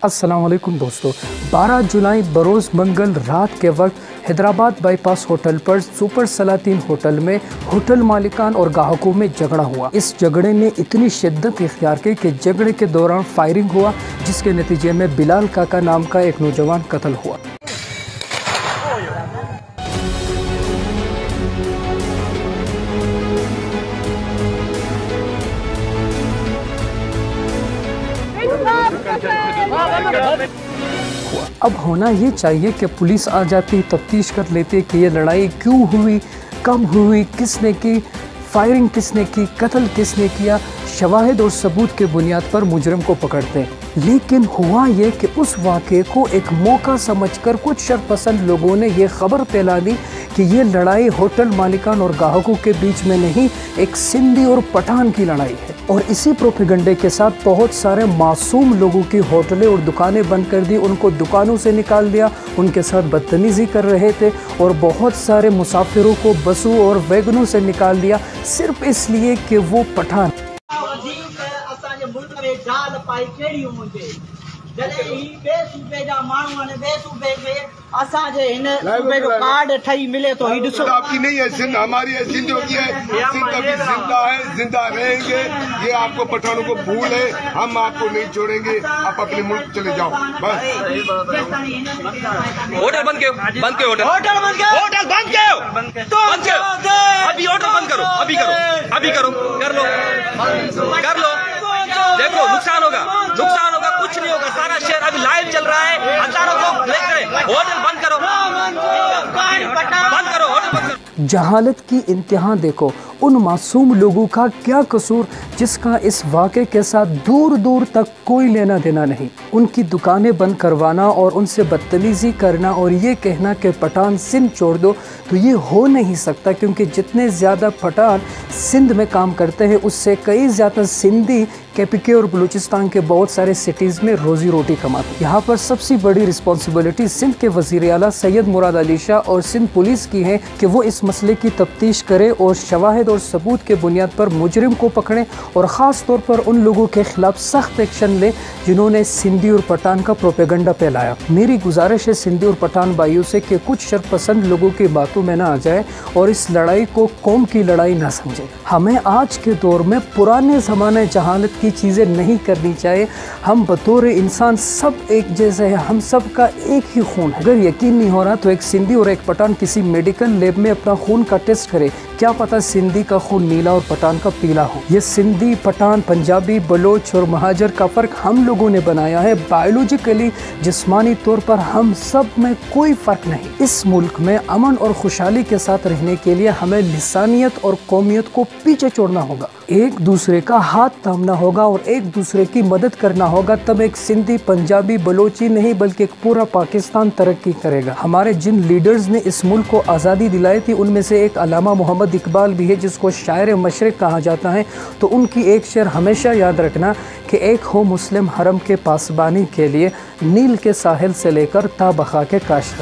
अस्सलाम वालेकुम दोस्तों, 12 जुलाई बरोज़ मंगल रात के वक्त हैदराबाद बाईपास होटल पर सुपर सलातीन होटल में होटल मालिकान और ग्राहकों में झगड़ा हुआ। इस झगड़े ने इतनी शिद्दत इख्तियार की कि झगड़े के दौरान फायरिंग हुआ, जिसके नतीजे में बिलाल काका नाम का एक नौजवान कत्ल हुआ। अब होना ये चाहिए कि पुलिस आ जाती, तफ्तीश कर लेती कि ये लड़ाई क्यों हुई, कब हुई, किसने की, फायरिंग किसने की, कत्ल किसने किया, शवाहिद और सबूत के बुनियाद पर मुजरिम को पकड़ते हैं। लेकिन हुआ ये कि उस वाक़े को एक मौका समझकर कुछ शरपसंद लोगों ने ये खबर फैला दी कि ये लड़ाई होटल मालिकान और ग्राहकों के बीच में नहीं, एक सिंधी और पठान की लड़ाई है। और इसी प्रोपेगेंडे के साथ बहुत सारे मासूम लोगों की होटलें और दुकानें बंद कर दी, उनको दुकानों से निकाल दिया, उनके साथ बदतमीज़ी कर रहे थे और बहुत सारे मुसाफिरों को बसों और वैगनों से निकाल दिया, सिर्फ इसलिए कि वो पठान। आपकी नहीं है सिंध, हमारी है। सिंध होती है, सिंध अभी जिंदा है, जिंदा रहेंगे। ये आपको पठानों को भूल है, हम आपको नहीं छोड़ेंगे। आप अपने मुल्क चले जाओ बस। होटल बंद करो, बंद करो, होटल बंद करो, होटल बंद करो, बंद करो, अभी होटल बंद करो, अभी करो, अभी करो, कर लो, कर लो। देखो नुकसान होगा, नुकसान होगा, कुछ नहीं होगा। सारा शहर अभी लाइव चल रहा है, हजारों लोग देख रहे हैं। होटल बंद करो, बंद करो, होटल बंद करो। जहालत की इंतहा देखो, उन मासूम लोगों का क्या कसूर जिसका इस वाक़े के साथ दूर दूर तक कोई लेना देना नहीं। उनकी दुकानें बंद करवाना और उनसे बदतमीज़ी करना और ये कहना कि पठान सिंध छोड़ दो, तो ये हो नहीं सकता, क्योंकि जितने ज़्यादा पठान सिंध में काम करते हैं उससे कई ज़्यादा सिंधी KPK और बलूचिस्तान के बहुत सारे सिटीज़ में रोज़ी रोटी कमाते हैं। यहाँ पर सबसे बड़ी रिस्पॉन्सिबिलिटी सिंध के वज़ीर आला सैयद मुराद अली शाह और सिंध पुलिस की है कि वो इस मसले की तफ्तीश करे और शवाहिद और सबूत के बुनियाद पर मुजरिम को पकड़ें और ख़ास तौर पर उन लोगों के खिलाफ सख्त एक्शन लें जिन्होंने सिंधी और पठान का प्रोपेगेंडा फैलाया। मेरी गुजारिश है सिंधी और पठान भाइयों से कि कुछ शरपसंद लोगों की बातों में ना आ जाए और इस लड़ाई को कौम की लड़ाई ना समझे। हमें आज के दौर में पुराने ज़माने जहालत की चीज़ें नहीं करनी चाहिए। हम बतौर इंसान सब एक जैसे हैं, हम सब का एक ही खून है। अगर यकीन नहीं हो रहा तो एक सिंधी और एक पठान किसी मेडिकल लैब में अपना खून का टेस्ट करे, क्या पता सिंधी का खून नीला और पठान का पीला हो। ये सिंधी, पठान, पंजाबी, बलोच और महाजर का फ़र्क हम लोगों ने बनाया है। बायोलॉजिकली, जिस्मानी तौर पर हम सब में कोई फ़र्क नहीं। इस मुल्क में अमन और खुशहाली के साथ रहने के लिए हमें लिसानियत और कौमियत को पीछे छोड़ना होगा, एक दूसरे का हाथ थामना होगा और एक दूसरे की मदद करना होगा। तब एक सिंधी, पंजाबी, बलोची नहीं बल्कि एक पूरा पाकिस्तान तरक्की करेगा। हमारे जिन लीडर्स ने इस मुल्क को आज़ादी दिलाई थी उनमें से एक अल्लामा मोहम्मद इकबाल भी है, जिसको शायर मशरिक़ कहा जाता है। तो उनकी एक शेर हमेशा याद रखना कि एक हो मुस्लिम हरम के पासबानी के लिए नील के साहिल से लेकर ता बखा के काश।